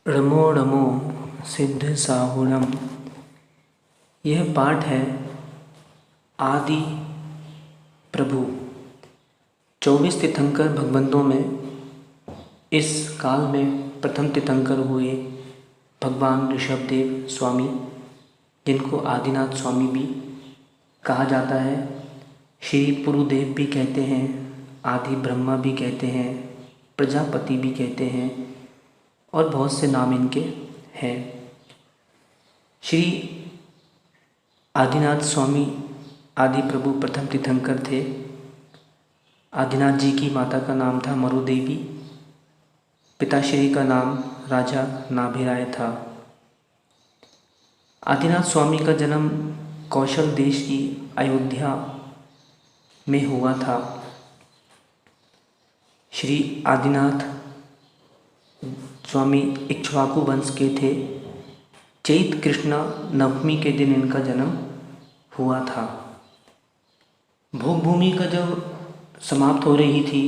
रमो रमो सिद्ध साहुरम। यह पाठ है आदि प्रभु 24 तीर्थंकर भगवंतों में इस काल में प्रथम तीर्थंकर हुए भगवान ऋषभदेव स्वामी, जिनको आदिनाथ स्वामी भी कहा जाता है। श्री पुरुदेव भी कहते हैं, आदि ब्रह्मा भी कहते हैं, प्रजापति भी कहते हैं और बहुत से नाम इनके हैं। श्री आदिनाथ स्वामी आदि प्रभु प्रथम तीर्थंकर थे। आदिनाथ जी की माता का नाम था मरुदेवी, पिताश्री का नाम राजा नाभिराय था। आदिनाथ स्वामी का जन्म कौशल देश की अयोध्या में हुआ था। श्री आदिनाथ स्वामी इक्ष्वाकु वंश के थे। चैत कृष्ण नवमी के दिन इनका जन्म हुआ था। भोग भूमि का जब समाप्त हो रही थी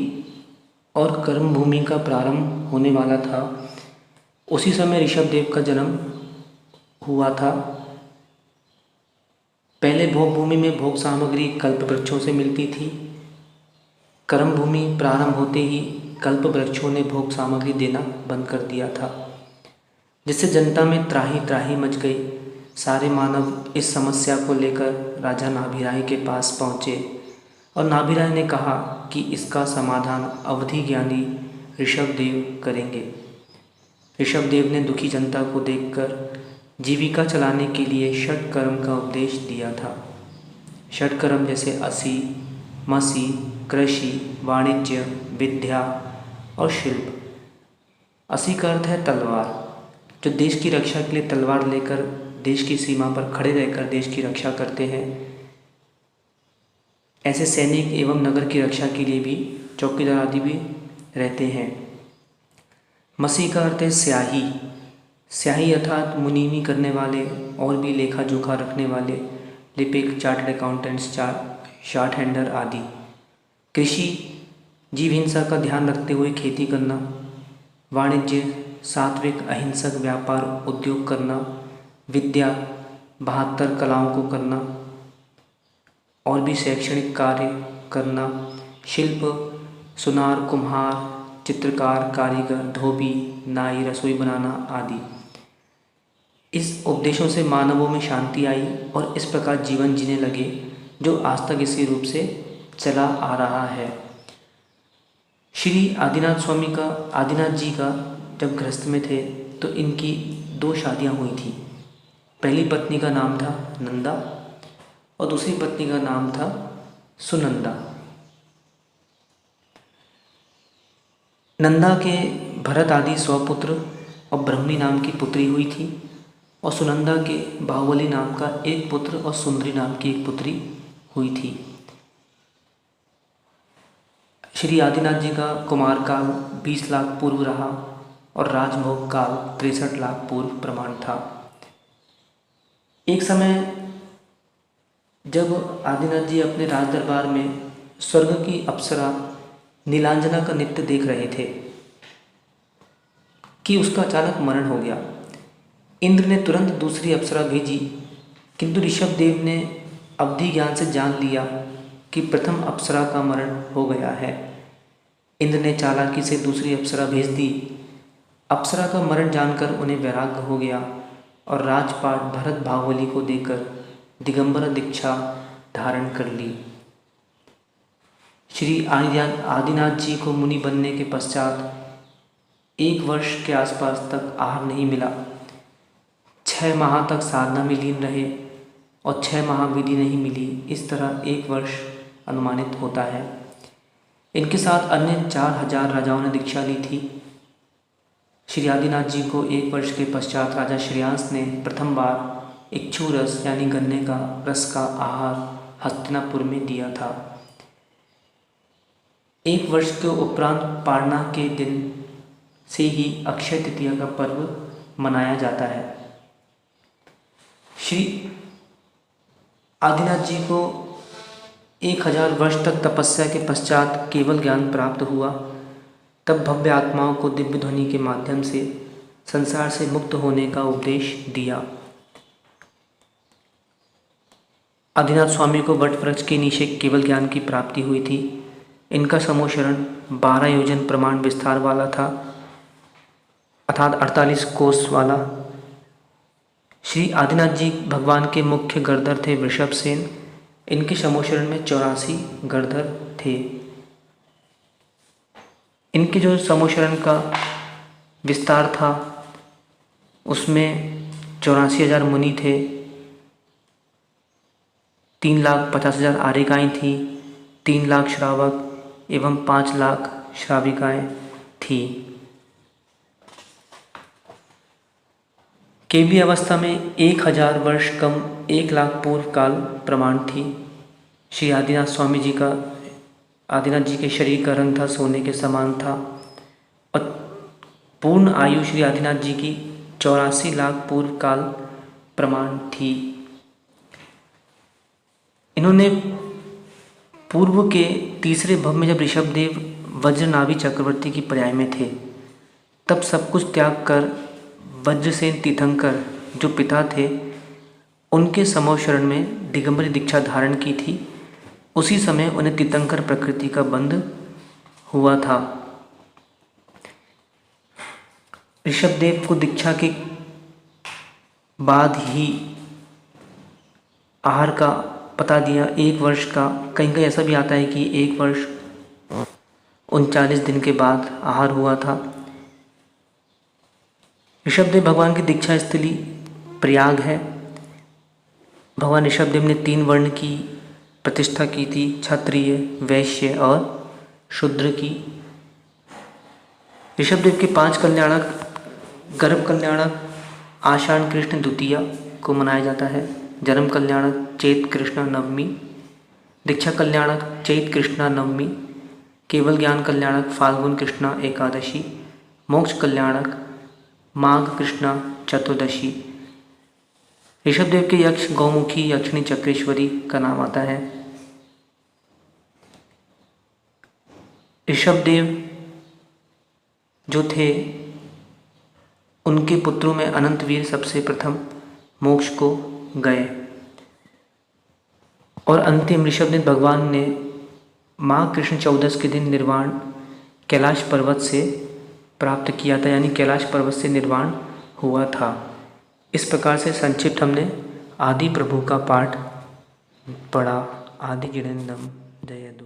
और कर्म भूमि का प्रारंभ होने वाला था, उसी समय ऋषभदेव का जन्म हुआ था। पहले भोग भूमि में भोग सामग्री कल्प वृक्षों से मिलती थी। कर्म भूमि प्रारंभ होते ही कल्प वृक्षों ने भोग सामग्री देना बंद कर दिया था, जिससे जनता में त्राही त्राही मच गई। सारे मानव इस समस्या को लेकर राजा नाभिराय के पास पहुँचे और नाभिराय ने कहा कि इसका समाधान अवधि ज्ञानी ऋषभदेव करेंगे। ऋषभदेव ने दुखी जनता को देखकर जीविका चलाने के लिए षट कर्म का उपदेश दिया था। षट कर्म जैसे असी, मसी, कृषि, वाणिज्य, विद्या और शिल्प। असी का अर्थ है तलवार, जो देश की रक्षा के लिए तलवार लेकर देश की सीमा पर खड़े रहकर देश की रक्षा करते हैं। ऐसे सैनिक एवं नगर की रक्षा के लिए भी चौकीदार आदि भी रहते हैं। मसी का अर्थ है स्याही। स्याही अर्थात मुनीमी करने वाले और भी लेखा जोखा रखने वाले, लिपिक, चार्टर्ड अकाउंटेंट्स, शार्ट हैंडर आदि। कृषि, जीव हिंसा का ध्यान रखते हुए खेती करना। वाणिज्य, सात्विक अहिंसक व्यापार उद्योग करना। विद्या, 72 कलाओं को करना और भी शैक्षणिक कार्य करना। शिल्प, सुनार, कुम्हार, चित्रकार, कारीगर, धोबी, नाई, रसोई बनाना आदि। इस उपदेशों से मानवों में शांति आई और इस प्रकार जीवन जीने लगे, जो आज तक इसी रूप से चला आ रहा है। श्री आदिनाथ स्वामी का, आदिनाथ जी का जब गृहस्थ में थे तो इनकी 2 शादियां हुई थी। पहली पत्नी का नाम था नंदा और दूसरी पत्नी का नाम था सुनंदा। नंदा के भरत आदि 100 पुत्र और ब्रह्मणी नाम की पुत्री हुई थी और सुनंदा के बाहुबली नाम का 1 पुत्र और सुंदरी नाम की 1 पुत्री हुई थी। श्री आदिनाथ जी का कुमार काल 20 लाख पूर्व रहा और राजभोग काल 63 लाख पूर्व प्रमाण था। एक समय जब आदिनाथ जी अपने राज दरबार में स्वर्ग की अप्सरा नीलांजना का नृत्य देख रहे थे कि उसका अचानक मरण हो गया। इंद्र ने तुरंत दूसरी अप्सरा भेजी, किंतु ऋषभदेव ने अवधि ज्ञान से जान लिया कि प्रथम अप्सरा का मरण हो गया है। इंद्र ने चालाकी से दूसरी अप्सरा भेज दी। अप्सरा का मरण जानकर उन्हें वैराग्य हो गया और राजपाट भरत बाहुबली को देकर दिगंबर दीक्षा धारण कर ली। श्री आदिनाथ जी को मुनि बनने के पश्चात 1 वर्ष के आसपास तक आहार नहीं मिला। 6 माह तक साधना में लीन रहे और 6 माह विधि नहीं मिली। इस तरह 1 वर्ष अनुमानित होता है। इनके साथ अन्य 4000 राजाओं ने दीक्षा ली थी। श्री आदिनाथ जी को 1 वर्ष के पश्चात राजा श्रेयांस ने प्रथम बार इक्षु रस यानी गन्ने का रस का आहार हस्तिनापुर में दिया था। 1 वर्ष के उपरांत पारना के दिन से ही अक्षय तृतीया का पर्व मनाया जाता है। श्री आदिनाथ जी को 1000 वर्ष तक तपस्या के पश्चात केवल ज्ञान प्राप्त हुआ। तब भव्य आत्माओं को दिव्य ध्वनि के माध्यम से संसार से मुक्त होने का उपदेश दिया। आदिनाथ स्वामी को वट वृक्ष के नीचे केवल ज्ञान की प्राप्ति हुई थी। इनका समोशरण 12 योजन प्रमाण विस्तार वाला था, अर्थात 48 कोस वाला। श्री आदिनाथ जी भगवान के मुख्य गणधर थे वृषभ सेन। इनके समोशरण में 84 गणधर थे। इनके जो समोशरण का विस्तार था उसमें 84,000 मुनि थे, 3,50,000 आर्यिकाएँ थीं, 3 लाख श्रावक एवं 5 लाख श्राविकाएँ थीं। केवली अवस्था में 1000 वर्ष कम 1 लाख पूर्व काल प्रमाण थी। श्री आदिनाथ स्वामी जी का, आदिनाथ जी के शरीर का रंग था सोने के समान था और पूर्ण आयु श्री आदिनाथ जी की 84 लाख पूर्व काल प्रमाण थी। इन्होंने पूर्व के तीसरे भव में जब ऋषभदेव वज्रनाभि चक्रवर्ती की पर्याय में थे तब सब कुछ त्याग कर वज्रसेन तीर्थंकर जो पिता थे उनके समोशरण में दिगंबरी दीक्षा धारण की थी। उसी समय उन्हें तीर्थंकर प्रकृति का बंध हुआ था। ऋषभदेव को दीक्षा के बाद ही आहार का पता दिया, 1 वर्ष का। कहीं कहीं ऐसा भी आता है कि 1 वर्ष 39 दिन के बाद आहार हुआ था। ऋषभदेव भगवान की दीक्षा स्थली प्रयाग है। भगवान ऋषभदेव ने 3 वर्ण की प्रतिष्ठा की थी, क्षत्रिय, वैश्य और शूद्र की। ऋषभदेव के 5 कल्याणक गर्भ कल्याणक आषाढ़ कृष्ण द्वितीया को मनाया जाता है, जन्म कल्याणक चैत कृष्णा नवमी, दीक्षा कल्याणक चैत कृष्णा नवमी, केवल ज्ञान कल्याणक फाल्गुन कृष्णा एकादशी, मोक्ष कल्याणक माघ कृष्णा चतुर्दशी। ऋषभदेव के यक्ष गौमुखी यक्षिणी चक्रेश्वरी का नाम आता है। ऋषभदेव जो थे उनके पुत्रों में अनंतवीर सबसे प्रथम मोक्ष को गए और अंतिम ऋषभदेव भगवान ने माघ कृष्ण 14 के दिन निर्वाण कैलाश पर्वत से प्राप्त किया था, यानी कैलाश पर्वत से निर्वाण हुआ था। इस प्रकार से संक्षिप्त हमने आदि प्रभु का पाठ पढ़ा। आदि गिणेन्दम जयदु।